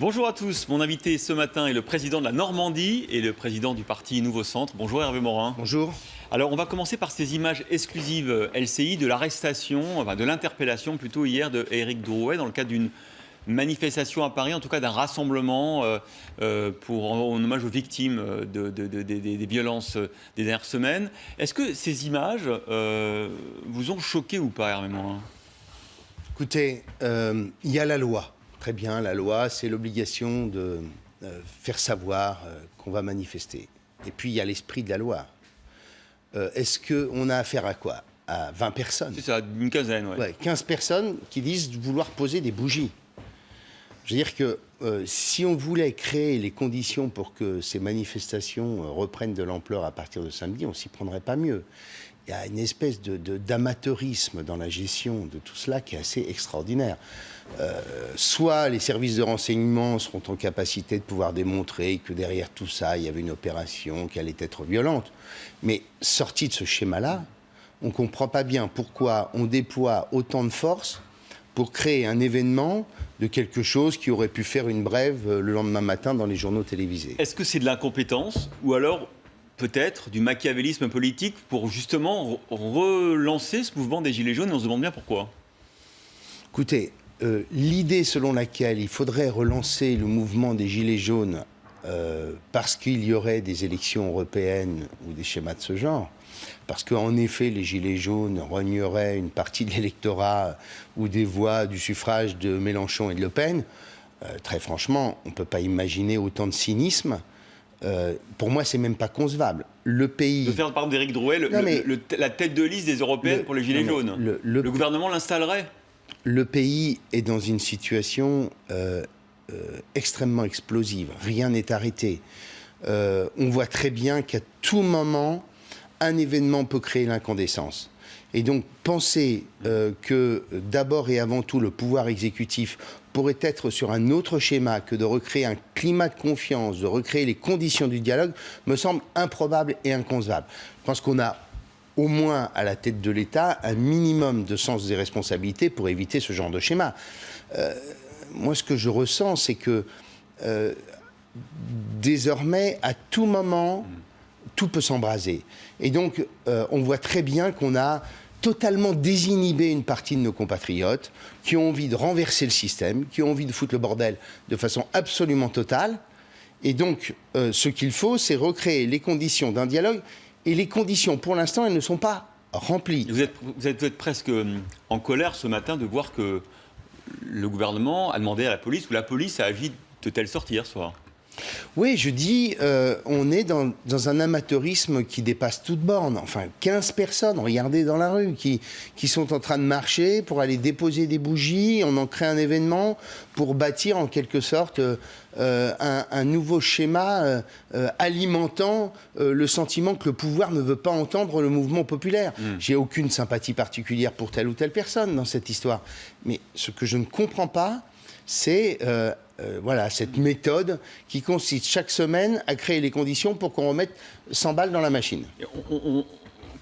Bonjour à tous, mon invité ce matin est le président de la Normandie et le président du parti Nouveau Centre. Bonjour Hervé Morin. Bonjour. Alors on va commencer par ces images exclusives LCI de l'arrestation, enfin de l'interpellation plutôt hier de Éric Drouet dans le cadre d'une manifestation à Paris, en tout cas d'un rassemblement en hommage aux victimes des violences des dernières semaines. Est-ce que ces images vous ont choqué ou pas, Hervé Morin ? Écoutez, il y a la loi. Très bien, la loi, c'est l'obligation de faire savoir qu'on va manifester. Et puis, il y a l'esprit de la loi. Est-ce qu'on a affaire à quoi ? À 20 personnes. C'est ça, une quinzaine, oui. Ouais, 15 personnes qui disent vouloir poser des bougies. Je veux dire que si on voulait créer les conditions pour que ces manifestations reprennent de l'ampleur à partir de samedi, on ne s'y prendrait pas mieux. Il y a une espèce d'amateurisme dans la gestion de tout cela qui est assez extraordinaire. Soit les services de renseignement seront en capacité de pouvoir démontrer que derrière tout ça, il y avait une opération qui allait être violente. Mais sorti de ce schéma-là, on ne comprend pas bien pourquoi on déploie autant de force pour créer un événement de quelque chose qui aurait pu faire une brève le lendemain matin dans les journaux télévisés. Est-ce que c'est de l'incompétence ou alors peut-être du machiavélisme politique pour justement relancer ce mouvement des Gilets jaunes, et on se demande bien pourquoi. Écoutez, l'idée selon laquelle il faudrait relancer le mouvement des Gilets jaunes parce qu'il y aurait des élections européennes ou des schémas de ce genre, parce qu'en effet les Gilets jaunes rogneraient une partie de l'électorat ou des voix du suffrage de Mélenchon et de Le Pen, très franchement, on ne peut pas imaginer autant de cynisme. Pour moi, c'est même pas concevable. Le pays... De faire, par exemple, d'Éric Drouet la tête de liste des Européennes pour les Gilets jaunes. Le gouvernement l'installerait. Le pays est dans une situation extrêmement explosive. Rien n'est arrêté. On voit très bien qu'à tout moment, un événement peut créer l'incandescence. Et donc, penser que d'abord et avant tout, le pouvoir exécutif pourrait être sur un autre schéma que de recréer un climat de confiance, de recréer les conditions du dialogue, me semble improbable et inconcevable. Je pense qu'on a au moins à la tête de l'État un minimum de sens des responsabilités pour éviter ce genre de schéma. Moi, ce que je ressens, c'est que désormais, à tout moment, tout peut s'embraser. Et donc, on voit très bien qu'on a totalement désinhibé une partie de nos compatriotes qui ont envie de renverser le système, qui ont envie de foutre le bordel de façon absolument totale. Et donc, ce qu'il faut, c'est recréer les conditions d'un dialogue. Et les conditions, pour l'instant, elles ne sont pas remplies. Vous êtes presque en colère ce matin de voir que le gouvernement a demandé à la police, ou la police a agi de telle sorte hier soir. Oui, je dis, on est dans un amateurisme qui dépasse toute borne. Enfin, 15 personnes, regardez dans la rue, qui sont en train de marcher pour aller déposer des bougies. On en crée un événement pour bâtir en quelque sorte un nouveau schéma alimentant le sentiment que le pouvoir ne veut pas entendre le mouvement populaire. J'ai aucune sympathie particulière pour telle ou telle personne dans cette histoire. Mais ce que je ne comprends pas, c'est voilà, cette méthode qui consiste chaque semaine à créer les conditions pour qu'on remette 100 balles dans la machine.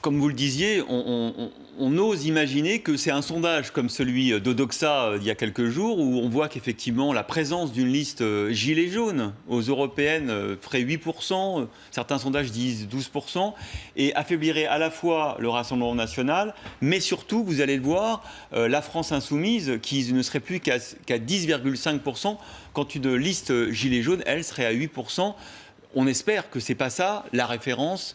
Comme vous le disiez, on ose imaginer que c'est un sondage comme celui d'Odoxa il y a quelques jours, où on voit qu'effectivement la présence d'une liste Gilets jaunes aux européennes ferait 8%, certains sondages disent 12%, et affaiblirait à la fois le Rassemblement national, mais surtout, vous allez le voir, la France insoumise, qui ne serait plus qu'à 10,5%, quand une liste Gilets jaunes, elle, serait à 8%. On espère que ce n'est pas ça la référence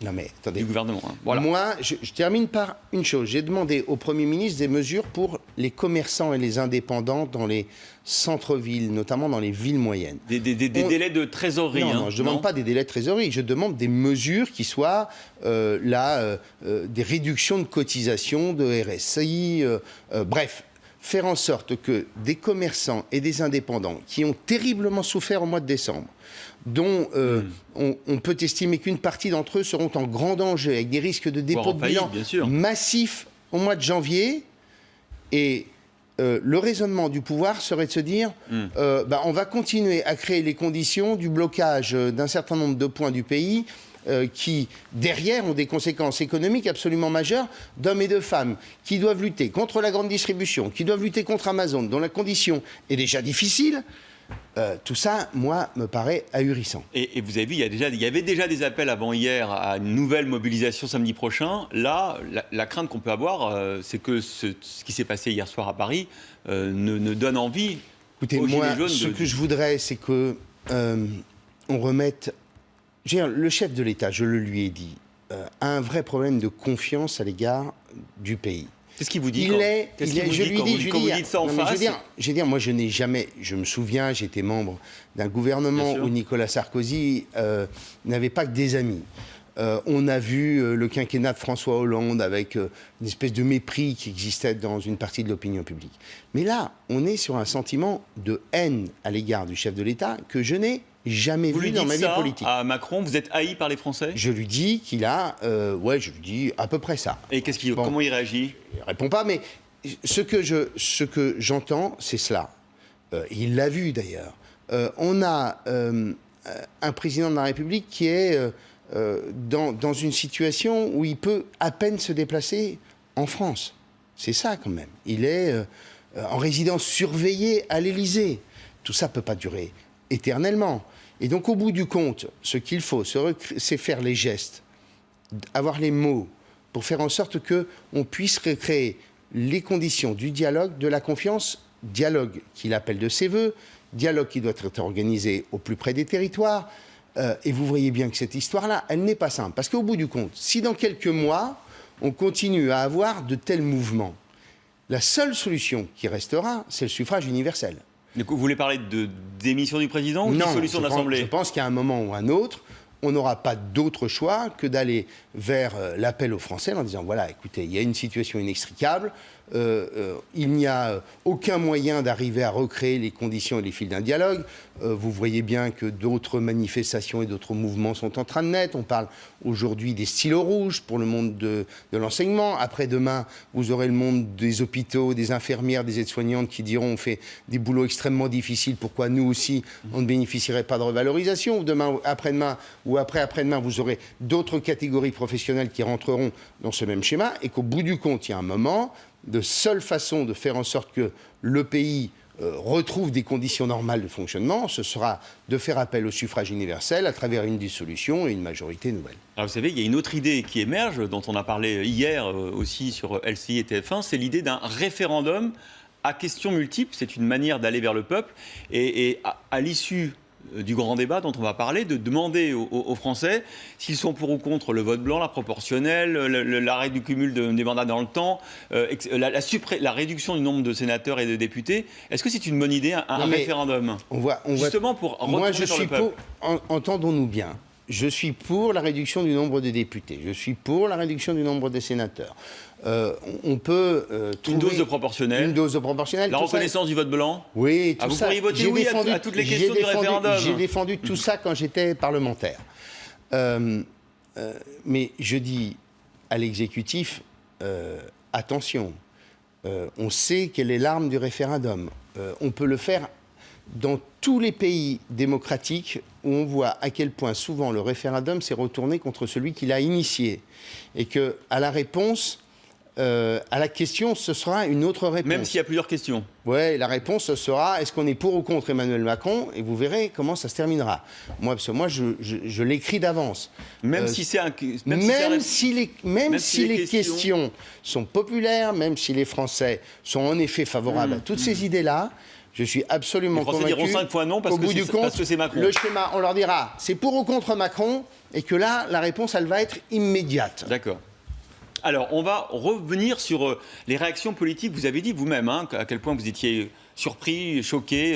du gouvernement. Hein. Voilà. Moi, je termine par une chose. J'ai demandé au Premier ministre des mesures pour les commerçants et les indépendants dans les centres-villes, notamment dans les villes moyennes. Des délais de trésorerie. Non, je ne demande pas des délais de trésorerie. Je demande des mesures qui soient des réductions de cotisations, de RSI, bref. Faire en sorte que des commerçants et des indépendants qui ont terriblement souffert au mois de décembre, dont on peut estimer qu'une partie d'entre eux seront en grand danger, avec des risques de dépôt de bilan massifs au mois de janvier. Et le raisonnement du pouvoir serait de se dire on va continuer à créer les conditions du blocage d'un certain nombre de points du pays qui, derrière, ont des conséquences économiques absolument majeures d'hommes et de femmes qui doivent lutter contre la grande distribution, qui doivent lutter contre Amazon, dont la condition est déjà difficile. Tout ça, moi, me paraît ahurissant. Et vous avez vu, il y avait déjà des appels avant hier à une nouvelle mobilisation samedi prochain. Là, la crainte qu'on peut avoir, c'est que ce qui s'est passé hier soir à Paris ne donne envie. Écoutez, moi, ce que je voudrais, c'est que on remette... Le chef de l'État, je le lui ai dit, a un vrai problème de confiance à l'égard du pays. Qu'est-ce qu'il vous dit Je lui dis ça en face. Je veux dire, moi, je n'ai jamais... Je me souviens, j'étais membre d'un gouvernement où Nicolas Sarkozy n'avait pas que des amis. On a vu le quinquennat de François Hollande avec une espèce de mépris qui existait dans une partie de l'opinion publique. Mais là, on est sur un sentiment de haine à l'égard du chef de l'État que je n'ai jamais vu dans ma vie politique. À Macron, vous êtes haï par les Français ? Je lui dis qu'il a... je lui dis à peu près ça. Et comment il réagit ? Il ne répond pas, mais ce que j'entends, c'est cela. Il l'a vu d'ailleurs. On a un président de la République qui est dans une situation où il peut à peine se déplacer en France. C'est ça quand même. Il est en résidence surveillée à l'Élysée. Tout ça ne peut pas durer éternellement. Et donc, au bout du compte, ce qu'il faut, c'est faire les gestes, avoir les mots, pour faire en sorte qu'on puisse recréer les conditions du dialogue, de la confiance, dialogue qu'il appelle de ses voeux, dialogue qui doit être organisé au plus près des territoires. Et vous voyez bien que cette histoire-là, elle n'est pas simple. Parce qu'au bout du compte, si dans quelques mois, on continue à avoir de tels mouvements, la seule solution qui restera, c'est le suffrage universel. Du coup, vous voulez parler de démission du président ou de dissolution de l'Assemblée ? Je pense qu'à un moment ou un autre, on n'aura pas d'autre choix que d'aller vers l'appel aux Français en disant, voilà, écoutez, il y a une situation inextricable, il n'y a aucun moyen d'arriver à recréer les conditions et les fils d'un dialogue. Vous voyez bien que d'autres manifestations et d'autres mouvements sont en train de naître. On parle aujourd'hui des stylos rouges pour le monde de l'enseignement. Après-demain, vous aurez le monde des hôpitaux, des infirmières, des aides-soignantes qui diront on fait des boulots extrêmement difficiles, pourquoi nous aussi, on ne bénéficierait pas de revalorisation. Demain, après-demain ou après-après-demain, vous aurez d'autres catégories professionnelles qui rentreront dans ce même schéma et qu'au bout du compte, il y a un moment, de seule façon de faire en sorte que le pays retrouve des conditions normales de fonctionnement, ce sera de faire appel au suffrage universel à travers une dissolution et une majorité nouvelle. Alors vous savez, il y a une autre idée qui émerge, dont on a parlé hier aussi sur LCI et TF1, c'est l'idée d'un référendum à questions multiples. C'est une manière d'aller vers le peuple et à l'issue du grand débat dont on va parler, de demander aux Français s'ils sont pour ou contre le vote blanc, la proportionnelle, l'arrêt du cumul des mandats dans le temps, la réduction du nombre de sénateurs et de députés. Est-ce que c'est une bonne idée, un référendum ? Justement pour retourner sur le peuple. Entendons-nous bien. Je suis pour la réduction du nombre de députés. Je suis pour la réduction du nombre des sénateurs. On peut trouver... Une dose de proportionnelle. Une dose de proportionnelle. La reconnaissance du vote blanc. Oui, tout ça. Vous pourriez voter oui à toutes les questions du référendum. J'ai défendu tout ça quand j'étais parlementaire. Mais je dis à l'exécutif, attention, on sait quelle est l'arme du référendum. On peut le faire dans tous les pays démocratiques où on voit à quel point souvent le référendum s'est retourné contre celui qui l'a initié. Et qu'à la réponse, à la question, ce sera une autre réponse. Même s'il y a plusieurs questions. Oui, la réponse ce sera est-ce qu'on est pour ou contre Emmanuel Macron ? Et vous verrez comment ça se terminera. Moi, parce que moi, je l'écris d'avance. Même si c'est un... Même si les questions sont populaires, même si les Français sont en effet favorables à toutes ces idées-là, je suis absolument convaincu. Les Français diront 5 fois non parce que c'est Macron. Le schéma, on leur dira c'est pour ou contre Macron, et que là, la réponse, elle va être immédiate. D'accord. Alors, on va revenir sur les réactions politiques. Vous avez dit vous-même à quel point vous étiez surpris, choqué,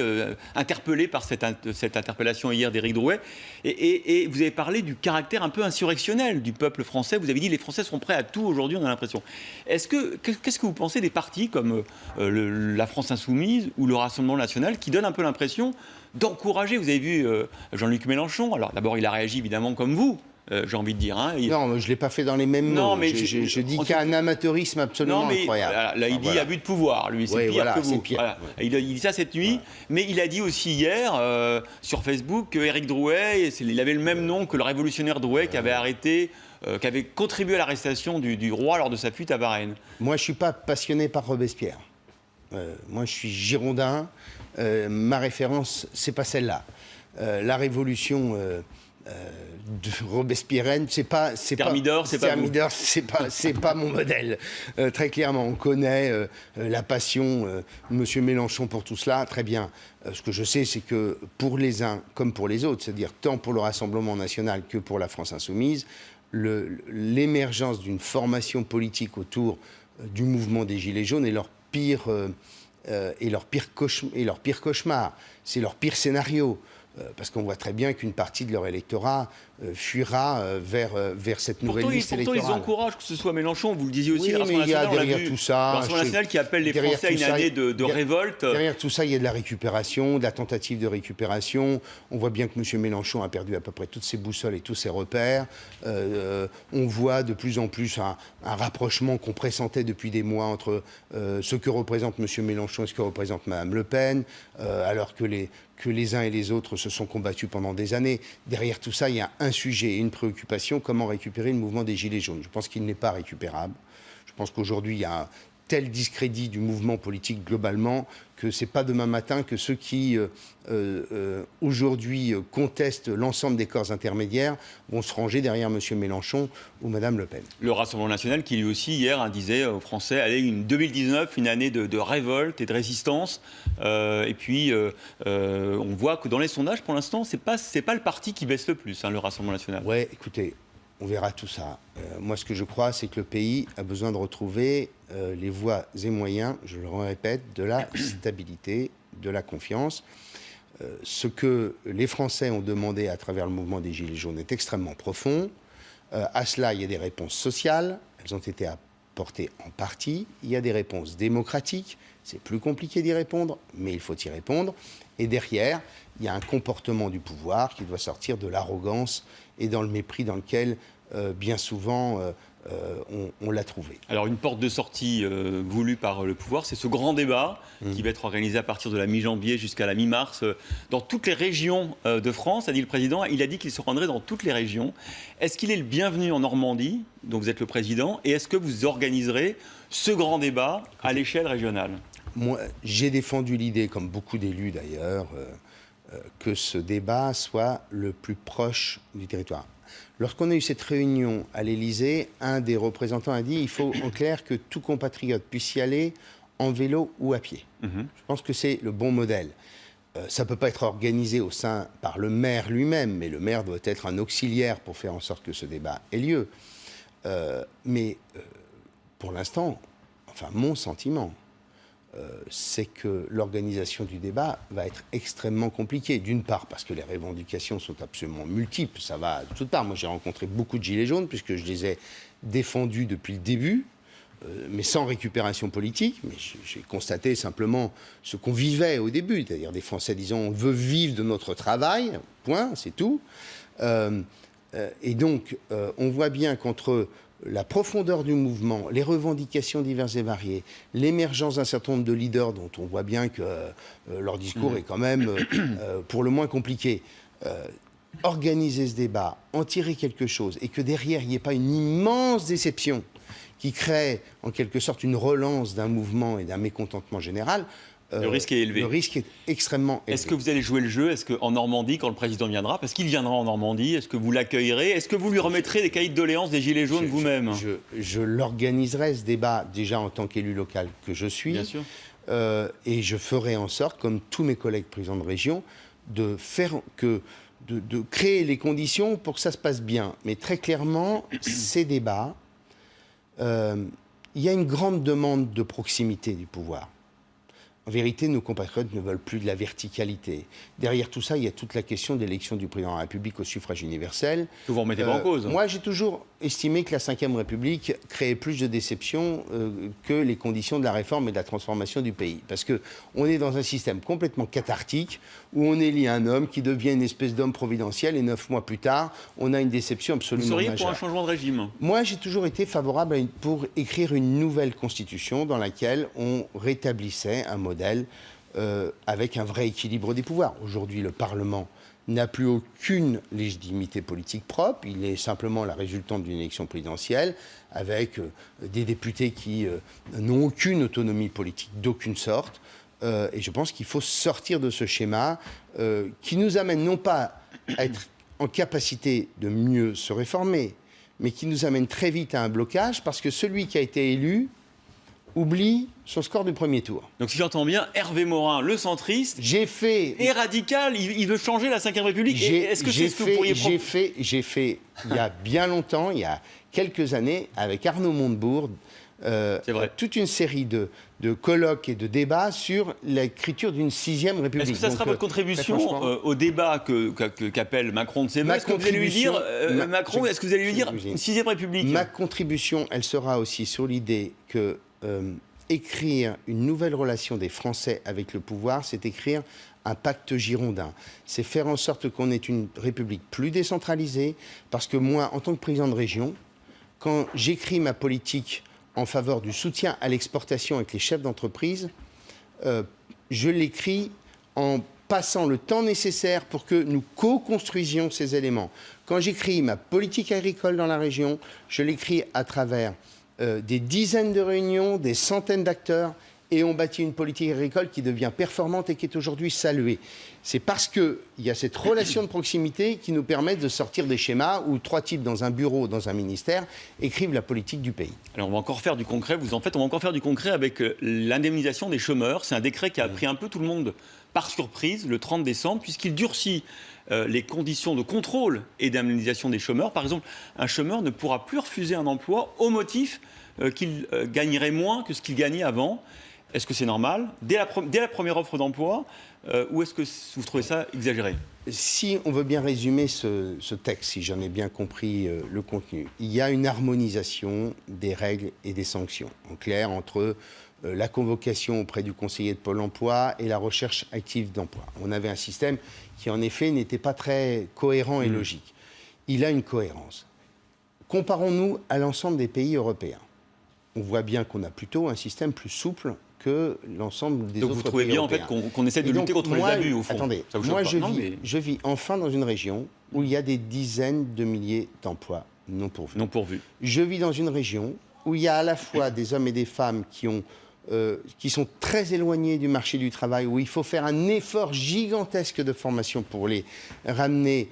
interpellé par cette interpellation hier d'Éric Drouet. Et vous avez parlé du caractère un peu insurrectionnel du peuple français. Vous avez dit les Français sont prêts à tout aujourd'hui, on a l'impression. Qu'est-ce que vous pensez des partis comme la France Insoumise ou le Rassemblement National qui donnent un peu l'impression d'encourager, vous avez vu Jean-Luc Mélenchon, alors d'abord il a réagi évidemment comme vous, j'ai envie de dire. Non, je ne l'ai pas fait dans les mêmes mots. Non, mais je dis qu'il y a un amateurisme absolument incroyable. Là, il dit abus de pouvoir, lui, c'est pire que vous. Voilà. Il dit ça cette nuit, mais il a dit aussi hier sur Facebook qu'Éric Drouet, il avait le même nom que le révolutionnaire Drouet qui avait arrêté, qui avait contribué à l'arrestation du roi lors de sa fuite à Varennes. Moi, je ne suis pas passionné par Robespierre. Moi, je suis girondin. Ma référence, c'est pas celle-là. La révolution de Robespierre, c'est pas Thermidor, c'est pas vous. Thermidor, c'est pas mon modèle. Très clairement, on connaît la passion de M. Mélenchon pour tout cela. Très bien. Ce que je sais, c'est que pour les uns comme pour les autres, c'est-à-dire tant pour le Rassemblement national que pour la France insoumise, l'émergence d'une formation politique autour du mouvement des Gilets jaunes est leur pire cauchemar. C'est leur pire scénario. Parce qu'on voit très bien qu'une partie de leur électorat fuira vers cette nouvelle liste électorale. Pourtant, ils encouragent que ce soit Mélenchon. Vous le disiez aussi, oui, le Rassemblement national, derrière tout ça, le Rassemblement national qui appelle les Français à une année de révolte. Derrière tout ça, il y a de la récupération, de la tentative de récupération. On voit bien que M. Mélenchon a perdu à peu près toutes ses boussoles et tous ses repères. On voit de plus en plus un rapprochement qu'on pressentait depuis des mois entre ce que représente M. Mélenchon et ce que représente Mme Le Pen, alors que les uns et les autres se sont combattus pendant des années. Derrière tout ça, il y a un sujet et une préoccupation, comment récupérer le mouvement des Gilets jaunes. Je pense qu'il n'est pas récupérable. Je pense qu'aujourd'hui, il y a un tel discrédit du mouvement politique globalement que ce n'est pas demain matin que ceux qui aujourd'hui contestent l'ensemble des corps intermédiaires vont se ranger derrière M. Mélenchon ou Mme Le Pen. Le Rassemblement national qui lui aussi hier disait aux Français, allez, 2019, une année de révolte et de résistance. Et puis on voit que dans les sondages, pour l'instant, c'est pas le parti qui baisse le plus, le Rassemblement national. Ouais, écoutez, on verra tout ça. Moi, ce que je crois, c'est que le pays a besoin de retrouver les voies et moyens, je le répète, de la stabilité, de la confiance. Ce que les Français ont demandé à travers le mouvement des Gilets jaunes est extrêmement profond. À cela, il y a des réponses sociales. Elles ont été apportées en partie. Il y a des réponses démocratiques. C'est plus compliqué d'y répondre, mais il faut y répondre. Et derrière, il y a un comportement du pouvoir qui doit sortir de l'arrogance et dans le mépris dans lequel, bien souvent, on l'a trouvé. Alors, une porte de sortie voulue par le pouvoir, c'est ce grand débat qui va être organisé à partir de la mi-janvier jusqu'à la mi-mars dans toutes les régions de France, a dit le président. Il a dit qu'il se rendrait dans toutes les régions. Est-ce qu'il est le bienvenu en Normandie, dont vous êtes le président, et est-ce que vous organiserez ce grand débat à l'échelle régionale ? Moi, j'ai défendu l'idée, comme beaucoup d'élus d'ailleurs, que ce débat soit le plus proche du territoire. Lorsqu'on a eu cette réunion à l'Élysée, un des représentants a dit qu'il faut en clair que tout compatriote puisse y aller en vélo ou à pied. Je pense que c'est le bon modèle. Ça ne peut pas être organisé par le maire lui-même, mais le maire doit être un auxiliaire pour faire en sorte que ce débat ait lieu. Mais pour l'instant, enfin mon sentiment, c'est que l'organisation du débat va être extrêmement compliquée. D'une part, parce que les revendications sont absolument multiples. Ça va de toutes parts. Moi, j'ai rencontré beaucoup de gilets jaunes, puisque je les ai défendus depuis le début, mais sans récupération politique. Mais j'ai constaté simplement ce qu'on vivait au début, c'est-à-dire des Français disant « on veut vivre de notre travail », point, c'est tout. Et donc, on voit bien qu'entre la profondeur du mouvement, les revendications diverses et variées, l'émergence d'un certain nombre de leaders dont on voit bien que leur discours est quand même pour le moins compliqué. Organiser ce débat, en tirer quelque chose, et que derrière, il n'y ait pas une immense déception qui crée en quelque sorte une relance d'un mouvement et d'un mécontentement général, le risque est élevé. Le risque est extrêmement élevé. Est-ce que vous allez jouer le jeu ? Est-ce qu'en Normandie, quand le président viendra, parce qu'il viendra en Normandie, est-ce que vous l'accueillerez ? Est-ce que vous lui remettrez des cahiers de doléances des Gilets jaunes vous-même ? Je l'organiserai, ce débat, déjà en tant qu'élu local que je suis. Bien sûr. Et je ferai en sorte, comme tous mes collègues présidents de région, de créer les conditions pour que ça se passe bien. Mais très clairement, ces débats, il y a une grande demande de proximité du pouvoir. En vérité, nos compatriotes ne veulent plus de la verticalité. Derrière tout ça, il y a toute la question de l'élection du président de la République au suffrage universel. Que vous remettez pas en cause. Moi, j'ai toujours estimé que la Ve République créait plus de déceptions que les conditions de la réforme et de la transformation du pays. Parce qu'on est dans un système complètement cathartique où on élit un homme qui devient une espèce d'homme providentiel et 9 mois plus tard, on a une déception absolument majeure. Vous seriez pour un changement de régime ? Moi, j'ai toujours été favorable pour écrire une nouvelle constitution dans laquelle on rétablissait un modèle avec un vrai équilibre des pouvoirs. Aujourd'hui, le Parlement n'a plus aucune légitimité politique propre. Il est simplement la résultante d'une élection présidentielle avec des députés qui n'ont aucune autonomie politique d'aucune sorte. Et je pense qu'il faut sortir de ce schéma qui nous amène non pas à être en capacité de mieux se réformer, mais qui nous amène très vite à un blocage parce que celui qui a été élu oublie son score du premier tour. Donc si j'entends bien, Hervé Morin, le centriste, est radical, il veut changer la Ve République. Est-ce que c'est ce que vous pourriez J'ai fait, il y a bien longtemps, il y a quelques années, avec Arnaud Montebourg, toute une série de colloques et de débats sur l'écriture d'une 6e République. Est-ce que ça sera votre contribution au débat qu'appelle Macron de ses voeux? Est-ce que vous allez lui dire, Macron, est-ce que vous allez lui dire une 6e République? Ma contribution, elle sera aussi sur l'idée que écrire une nouvelle relation des Français avec le pouvoir, c'est écrire un pacte girondin. C'est faire en sorte qu'on ait une République plus décentralisée, parce que moi, en tant que président de région, quand j'écris ma politique en faveur du soutien à l'exportation avec les chefs d'entreprise, je l'écris en passant le temps nécessaire pour que nous co-construisions ces éléments. Quand j'écris ma politique agricole dans la région, je l'écris à travers des dizaines de réunions, des centaines d'acteurs, et on bâtit une politique agricole qui devient performante et qui est aujourd'hui saluée. C'est parce qu'il y a cette relation de proximité qui nous permet de sortir des schémas où 3 types dans un bureau, dans un ministère, écrivent la politique du pays. Alors on va encore faire du concret, on va encore faire du concret avec l'indemnisation des chômeurs. C'est un décret qui a pris un peu tout le monde par surprise le 30 décembre, puisqu'il durcit les conditions de contrôle et d'indemnisation des chômeurs. Par exemple, un chômeur ne pourra plus refuser un emploi au motif qu'il gagnerait moins que ce qu'il gagnait avant. Est-ce que c'est normal dès la première offre d'emploi ou est-ce que vous trouvez ça exagéré? Si on veut bien résumer ce texte, si j'en ai bien compris le contenu, il y a une harmonisation des règles et des sanctions. En clair, entre la convocation auprès du conseiller de Pôle emploi et la recherche active d'emploi. On avait un système qui, en effet, n'était pas très cohérent et logique. Il a une cohérence. Comparons-nous à l'ensemble des pays européens. On voit bien qu'on a plutôt un système plus souple que l'ensemble des autres pays. Donc vous trouvez bien en fait qu'on essaie de lutter contre les abus au fond? Attendez, moi je vis enfin dans une région où il y a des dizaines de milliers d'emplois non pourvus. Non pourvus. Je vis dans une région où il y a à la fois des hommes et des femmes qui sont très éloignés du marché du travail, où il faut faire un effort gigantesque de formation pour les ramener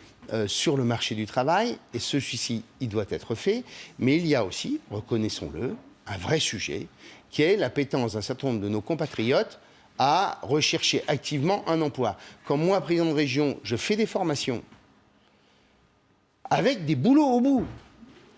sur le marché du travail, et celui-ci, il doit être fait. Mais il y a aussi, reconnaissons-le, un vrai sujet, qui est l'appétence d'un certain nombre de nos compatriotes à rechercher activement un emploi. Quand moi, président de région, je fais des formations avec des boulots au bout,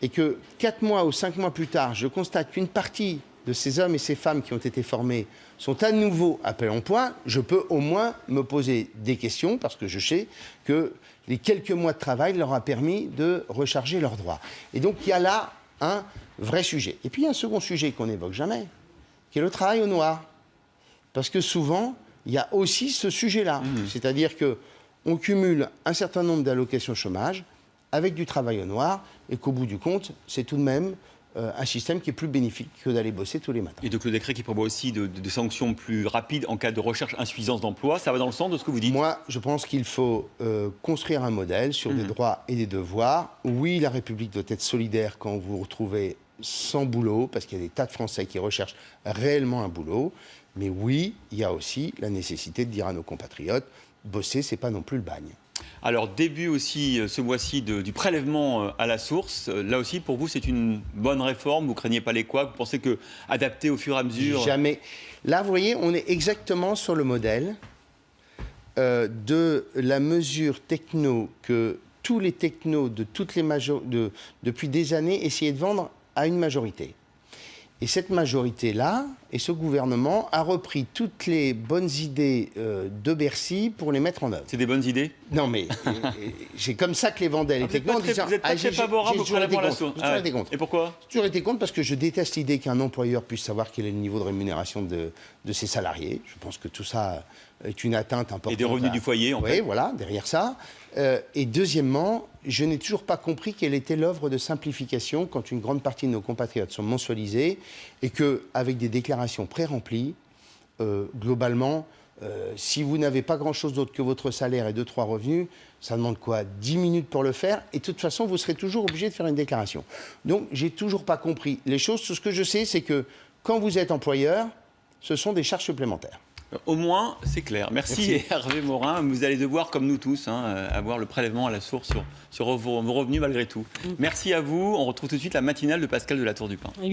et que 4 mois ou 5 mois plus tard, je constate qu'une partie de ces hommes et ces femmes qui ont été formés sont à nouveau appelés à l'emploi, je peux au moins me poser des questions, parce que je sais que les quelques mois de travail leur a permis de recharger leurs droits. Et donc il y a là un vrai sujet. Et puis il y a un second sujet qu'on n'évoque jamais, qui est le travail au noir. Parce que souvent, il y a aussi ce sujet-là. C'est-à-dire qu'on cumule un certain nombre d'allocations chômage avec du travail au noir, et qu'au bout du compte, c'est tout de même un système qui est plus bénéfique que d'aller bosser tous les matins. Et donc le décret qui prévoit aussi des sanctions plus rapides en cas de recherche insuffisance d'emploi, ça va dans le sens de ce que vous dites? Moi, je pense qu'il faut construire un modèle sur des droits et des devoirs. Oui, la République doit être solidaire quand vous vous retrouvez sans boulot, parce qu'il y a des tas de Français qui recherchent réellement un boulot. Mais oui, il y a aussi la nécessité de dire à nos compatriotes, bosser, c'est pas non plus le bagne. Alors, début aussi ce mois-ci du prélèvement à la source. Là aussi, pour vous, c'est une bonne réforme? Vous craignez pas les couacs? Vous pensez que adapter au fur et à mesure? Jamais. Là, vous voyez, on est exactement sur le modèle de la mesure techno que tous les technos de toutes les depuis des années essayaient de vendre à une majorité. Et cette majorité-là, et ce gouvernement, a repris toutes les bonnes idées de Bercy pour les mettre en œuvre. C'est des bonnes idées? Non, mais c'est comme ça que les vendaient les technos. Vous êtes pas très favorable au prélèvement à la source? J'ai toujours été contre. Et pourquoi? J'ai toujours été contre parce que je déteste l'idée qu'un employeur puisse savoir quel est le niveau de rémunération de ses salariés. Je pense que tout ça est une atteinte importante. Et des revenus du foyer, en fait. Oui, voilà, derrière ça. Et deuxièmement, je n'ai toujours pas compris quelle était l'œuvre de simplification quand une grande partie de nos compatriotes sont mensualisés et qu'avec des déclarations pré-remplies, globalement, Si vous n'avez pas grand-chose d'autre que votre salaire et 2-3 revenus, ça demande quoi? 10 minutes pour le faire, et de toute façon, vous serez toujours obligé de faire une déclaration. Donc, j'ai toujours pas compris les choses. Tout ce que je sais, c'est que quand vous êtes employeur, ce sont des charges supplémentaires. Au moins, c'est clair. Merci Hervé Morin. Vous allez devoir, comme nous tous, avoir le prélèvement à la source sur vos revenus malgré tout. Merci à vous. On retrouve tout de suite la matinale de Pascal de La Tour du Pin.